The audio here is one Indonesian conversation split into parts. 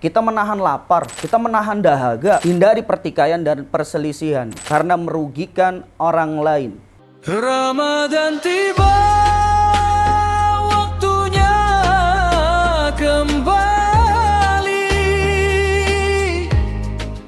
kita menahan lapar, kita menahan dahaga, hindari pertikaian dan perselisihan karena merugikan orang lain. Ramadan tiba, waktunya kembali.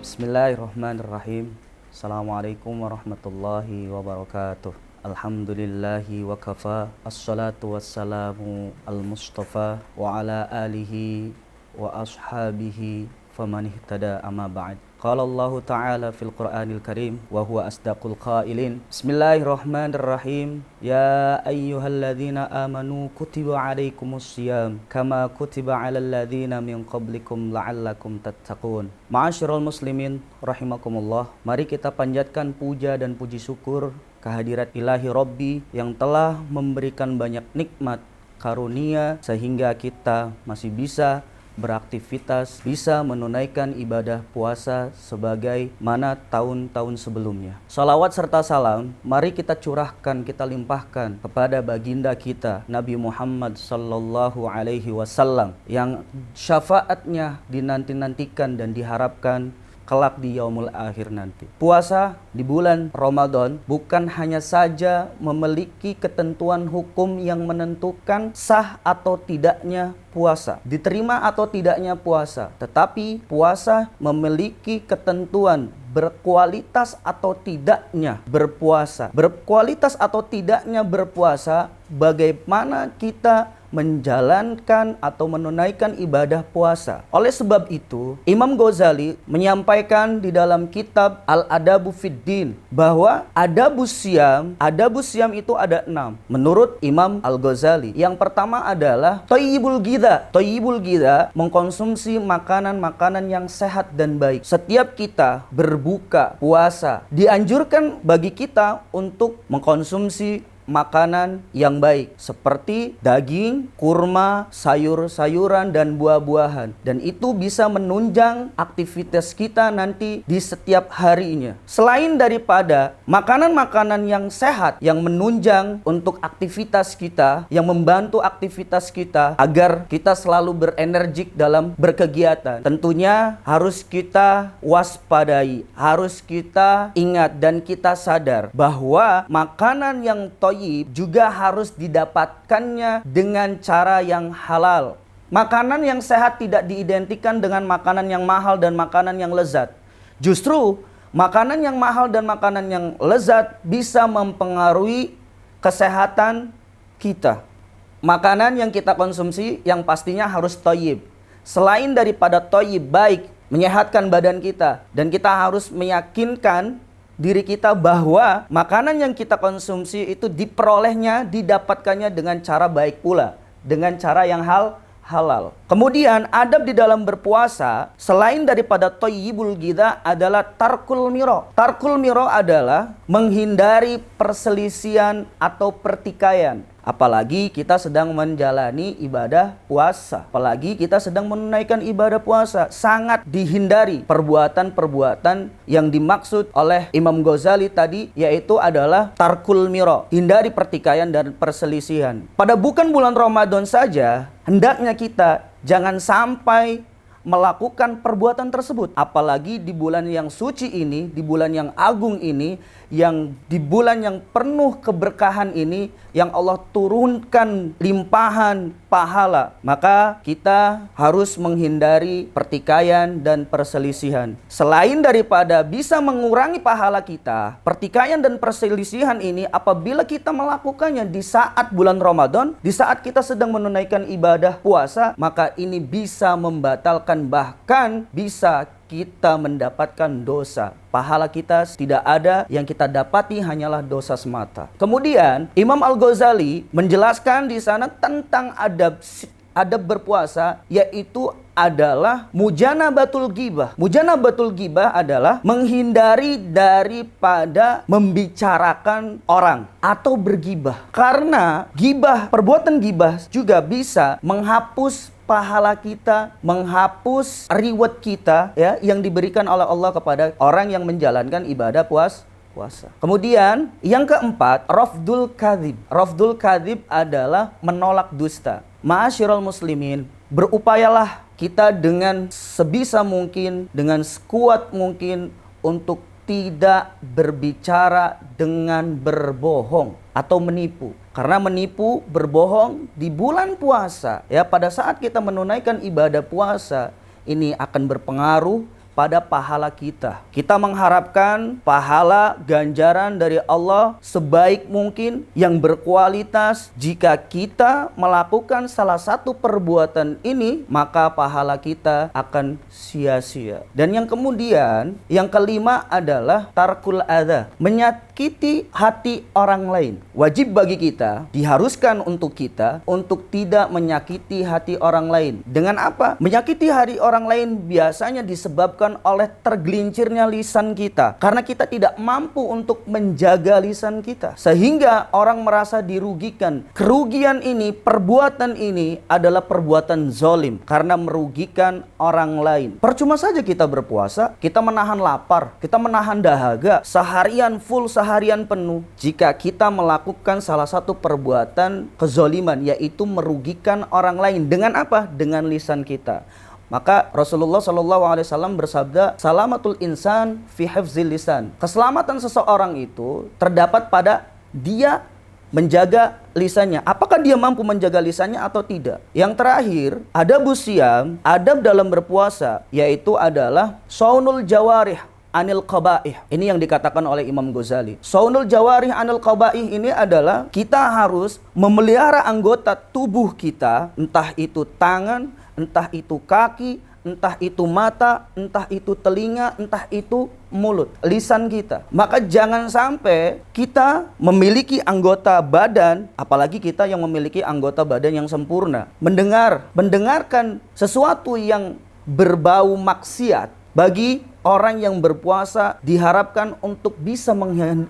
Bismillahirrahmanirrahim. Assalamualaikum warahmatullahi wabarakatuh. Alhamdulillahi wa kafa, assalatu wassalamu al-mustafa wa ala alihi wa ashabihi faman ihtada amma ba'd. Qala Allah Ta'ala fil Qur'anil Karim wa huwa asdaqul qailin. Bismillahirrahmanirrahim. Ya ayyuhalladzina amanu kutiba alaikumus syiyam kama kutiba alal ladzina min qablikum la'allakum tattaqun. Ma'asyiral muslimin rahimakumullah. Mari kita panjatkan puja dan puji syukur kehadirat ilahi Rabbi yang telah memberikan banyak nikmat karunia sehingga kita masih bisa beraktivitas, bisa menunaikan ibadah puasa sebagai mana tahun-tahun sebelumnya. Salawat serta salam mari kita curahkan, kita limpahkan kepada baginda kita Nabi Muhammad sallallahu alaihi wasallam yang syafaatnya dinanti-nantikan dan diharapkan kelak di yaumul akhir nanti. Puasa di bulan Ramadan bukan hanya saja memiliki ketentuan hukum yang menentukan sah atau tidaknya puasa, diterima atau tidaknya puasa, tetapi puasa memiliki ketentuan berkualitas atau tidaknya berpuasa. Berkualitas atau tidaknya berpuasa, bagaimana kita menjalankan atau menunaikan ibadah puasa. Oleh sebab itu, Imam Ghazali menyampaikan di dalam kitab Al-Adabu Fiddin bahwa adabus syiyam itu ada 6. Menurut Imam Al-Ghazali, yang pertama adalah thayyibul ghidha. Thayyibul ghidha mengkonsumsi makanan-makanan yang sehat dan baik. Setiap kita berbuka puasa, dianjurkan bagi kita untuk mengkonsumsi makanan yang baik seperti daging, kurma, sayur-sayuran dan buah-buahan, dan itu bisa menunjang aktivitas kita nanti di setiap harinya. Selain daripada makanan-makanan yang sehat yang menunjang untuk aktivitas kita, yang membantu aktivitas kita agar kita selalu berenergik dalam berkegiatan, tentunya harus kita waspadai, harus kita ingat dan kita sadar bahwa makanan yang juga harus didapatkannya dengan cara yang halal. Makanan yang sehat tidak diidentikan dengan makanan yang mahal dan makanan yang lezat. Justru makanan yang mahal dan makanan yang lezat bisa mempengaruhi kesehatan kita. Makanan yang kita konsumsi yang pastinya harus thayyib. Selain daripada thayyib, baik, menyehatkan badan kita, dan kita harus meyakinkan diri kita bahwa makanan yang kita konsumsi itu diperolehnya, didapatkannya dengan cara baik pula, dengan cara yang halal. Kemudian adab di dalam berpuasa selain daripada thayyibul ghidha adalah tarkul miro. Tarkul miro adalah menghindari perselisihan atau pertikaian. Apalagi kita sedang menjalani ibadah puasa, apalagi kita sedang menunaikan ibadah puasa, sangat dihindari perbuatan-perbuatan yang dimaksud oleh Imam Ghazali tadi, yaitu adalah tarkul miro, hindari pertikaian dan perselisihan. Pada bukan bulan Ramadan saja, hendaknya kita jangan sampai melakukan perbuatan tersebut, apalagi di bulan yang suci ini, di bulan yang agung ini, yang di bulan yang penuh keberkahan ini, yang Allah turunkan limpahan pahala. Maka kita harus menghindari pertikaian dan perselisihan. Selain daripada bisa mengurangi pahala kita, pertikaian dan perselisihan ini apabila kita melakukannya di saat bulan Ramadan, di saat kita sedang menunaikan ibadah puasa, maka ini bisa membatalkan, bahkan bisa kita mendapatkan dosa. Pahala kita tidak ada, yang kita dapati hanyalah dosa semata. Kemudian Imam Al-Ghazali menjelaskan di sana tentang adab berpuasa, yaitu adalah mujanabatul ghibah. Mujanabatul ghibah adalah menghindari daripada membicarakan orang atau bergibah. Karena gibah, perbuatan gibah juga bisa menghapus pahala kita, menghapus reward kita ya yang diberikan oleh Allah kepada orang yang menjalankan ibadah puasa. Kemudian yang keempat, rafdul kadzib. Rafdul kadzib adalah menolak dusta. Ma'asyiral muslimin, berupayalah kita dengan sebisa mungkin, dengan sekuat mungkin untuk tidak berbicara dengan berbohong atau menipu. Karena menipu, berbohong di bulan puasa, ya, pada saat kita menunaikan ibadah puasa, ini akan berpengaruh pada pahala kita. Kita mengharapkan pahala ganjaran dari Allah sebaik mungkin yang berkualitas. Jika kita melakukan salah satu perbuatan ini, maka pahala kita akan sia-sia. Dan yang kemudian, yang kelima adalah tarkul adza, menyakiti hati orang lain. Wajib bagi kita, diharuskan untuk kita untuk tidak menyakiti hati orang lain. Dengan apa? Menyakiti hati orang lain biasanya disebabkan oleh tergelincirnya lisan kita, karena kita tidak mampu untuk menjaga lisan kita, sehingga orang merasa dirugikan. Kerugian ini, perbuatan ini adalah perbuatan zalim karena merugikan orang lain. Percuma saja kita berpuasa, kita menahan lapar, kita menahan dahaga seharian full, seharian penuh, jika kita melakukan salah satu perbuatan kezaliman, yaitu merugikan orang lain. Dengan apa? Dengan lisan kita. Maka Rasulullah SAW bersabda, salamatul insan fi hifzil lisan. Keselamatan seseorang itu terdapat pada dia menjaga lisannya. Apakah dia mampu menjaga lisannya atau tidak? Yang terakhir, adabus siyam, adab dalam berpuasa, yaitu adalah saunul jawarih anil qabaih. Ini yang dikatakan oleh Imam Ghazali. Saunul jawarih anil qabaih ini adalah kita harus memelihara anggota tubuh kita, entah itu tangan, entah itu kaki, entah itu mata, entah itu telinga, entah itu mulut, lisan kita. Maka jangan sampai kita memiliki anggota badan, apalagi kita yang memiliki anggota badan yang sempurna, mendengarkan sesuatu yang berbau maksiat. Bagi orang yang berpuasa diharapkan untuk bisa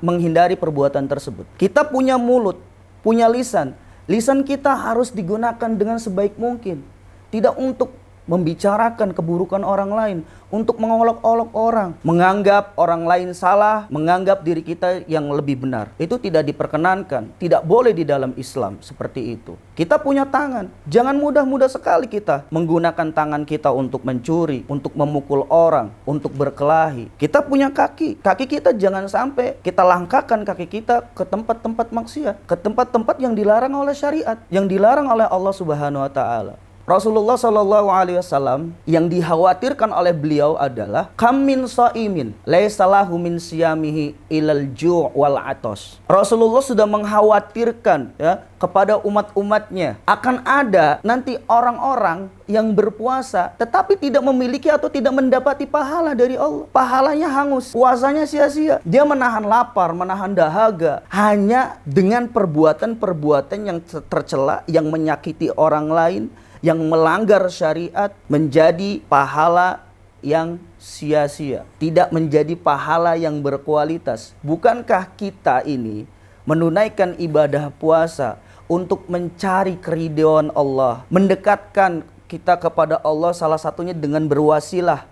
menghindari perbuatan tersebut. Kita punya mulut, punya lisan. Lisan kita harus digunakan dengan sebaik mungkin. Tidak untuk membicarakan keburukan orang lain, untuk mengolok-olok orang, menganggap orang lain salah, menganggap diri kita yang lebih benar. Itu tidak diperkenankan, tidak boleh di dalam Islam seperti itu. Kita punya tangan, jangan mudah-mudah sekali kita menggunakan tangan kita untuk mencuri, untuk memukul orang, untuk berkelahi. Kita punya kaki, kaki kita jangan sampai kita langkahkan kaki kita ke tempat-tempat maksiat, ke tempat-tempat yang dilarang oleh syariat, yang dilarang oleh Allah Subhanahu wa taala. Rasulullah SAW yang dikhawatirkan oleh beliau adalah kam min shaimin laisa lahu min siyamihi ilal ju' wal atos. Rasulullah sudah mengkhawatirkan, ya, kepada umat-umatnya akan ada nanti orang-orang yang berpuasa tetapi tidak memiliki atau tidak mendapati pahala dari Allah. Pahalanya hangus, puasanya sia-sia. Dia menahan lapar, menahan dahaga hanya dengan perbuatan-perbuatan yang tercela, yang menyakiti orang lain, yang melanggar syariat, menjadi pahala yang sia-sia, tidak menjadi pahala yang berkualitas. Bukankah kita ini menunaikan ibadah puasa untuk mencari keridhaan Allah, mendekatkan kita kepada Allah salah satunya dengan berwasilah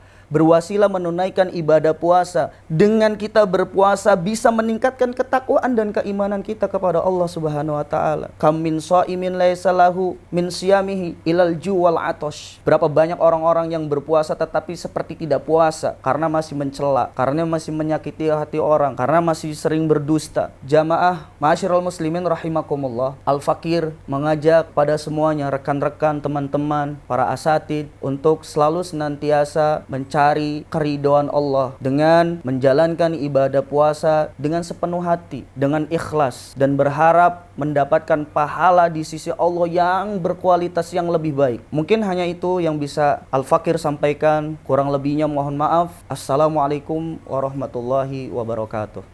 menunaikan ibadah puasa. Dengan kita berpuasa bisa meningkatkan ketakwaan dan keimanan kita kepada Allah Subhanahu wa taala. Kam min shaimin laisa lahu min siyamihi ilal ju' wal atash. Berapa banyak orang-orang yang berpuasa tetapi seperti tidak puasa karena masih mencela, karena masih menyakiti hati orang, karena masih sering berdusta. Jamaah ma'asyiral muslimin rahimakumullah, Al-Fakir mengajak pada semuanya, rekan-rekan, teman-teman, para asatid untuk selalu senantiasa mencari keridhaan Allah dengan menjalankan ibadah puasa dengan sepenuh hati, dengan ikhlas, dan berharap mendapatkan pahala di sisi Allah yang berkualitas yang lebih baik. Mungkin hanya itu yang bisa Al-Fakir sampaikan, kurang lebihnya mohon maaf. Assalamualaikum warahmatullahi wabarakatuh.